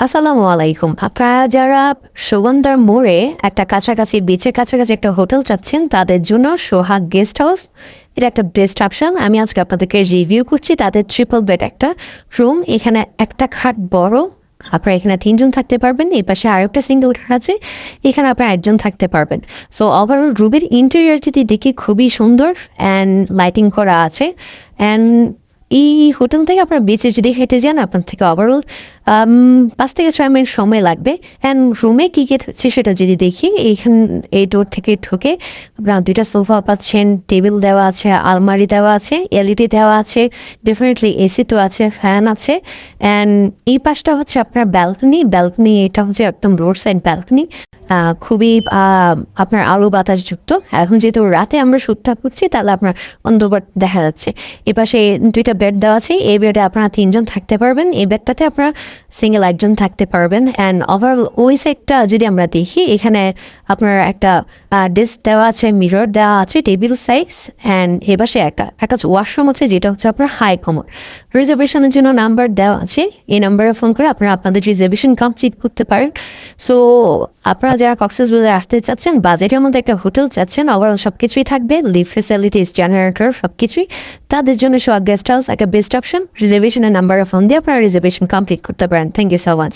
আসসালামু আলাইকুম। আপনারা যারা সুগন্ধার মোড়ে একটা কাছাকাছি বিচের কাছাকাছি একটা হোটেল চাচ্ছেন তাদের জন্য সোহাগ গেস্ট হাউস এটা একটা বেস্ট অপশন। আমি আজকে আপনাদেরকে রিভিউ করছি তাদের ট্রিপল বেড একটা রুম। এখানে একটা খাট বড়, আপনারা এখানে 3 জন থাকতে পারবেন। এই পাশে আরেকটা সিঙ্গেল খাট আছে, এখানে আপনারা 1 জন থাকতে পারবেন। সো ওভারঅল রুমের ইন্টেরিয়র যদি দেখি খুবই সুন্দর অ্যান্ড লাইটিং করা আছে। অ্যান্ড এই হোটেল থেকে আপনার বিচে যদি হেঁটে যান আপনার থেকে ওভারঅল 5 থেকে 6 মিনিট সময় লাগবে। অ্যান্ড রুমে কী কী থাকছে সেটা যদি দেখি, এই ডোর থেকে ঢুকে আপনার 2টা সোফা পাচ্ছেন, টেবিল দেওয়া আছে, আলমারি দেওয়া আছে, এলইডি দেওয়া আছে, ডেফিনেটলি এসি তো আছে, ফ্যান আছে। অ্যান্ড এই পাশটা হচ্ছে আপনার ব্যালকনি এটা হচ্ছে একদম রোড সাইড ব্যালকনি, খুবই আপনার আলো বাতাসযুক্ত। এখন যেহেতু রাতে আমরা শ্যুটটা করছি তাহলে আপনার অন্ধকার দেখা যাচ্ছে। এপাশে 2টা বেড দেওয়া আছে, এই বেডে আপনারা 3 জন থাকতে পারবেন, এই বেডটাতে আপনারা সিঙ্গেল 1 জন থাকতে পারবেন। অ্যান্ড ওভারঅল ওই সাইডটা যদি আমরা দেখি, এখানে আপনার একটা ডেস্ক দেওয়া আছে, মিরর দেওয়া আছে, টেবিল সাইজ। অ্যান্ড এপাশে একটা ওয়াশরুম আছে যেটা হচ্ছে আপনার হাই কমোড। রিজার্ভেশনের জন্য নাম্বার দেওয়া আছে, এই নাম্বারে ফোন করে আপনারা আপনাদের রিজার্ভেশন কমপ্লিট করতে পারেন। সো আপনারা যারা কক্সবাজারে আসতে চাচ্ছেন, বাজেটের মধ্যে একটা হোটেল চাচ্ছেন, ওভারঅল সব কিছুই থাকবে, লিভ ফেসিলিটিস, জেনারেটর সব কিছুই, তাদের জন্য সোহাগ গেস্ট হাউস একটা বেস্ট অপশন। রিজার্ভেশনের নাম্বারে ফোন দিয়ে আপনারা রিজার্ভেশন কমপ্লিট করতে পারেন। Thank you so much.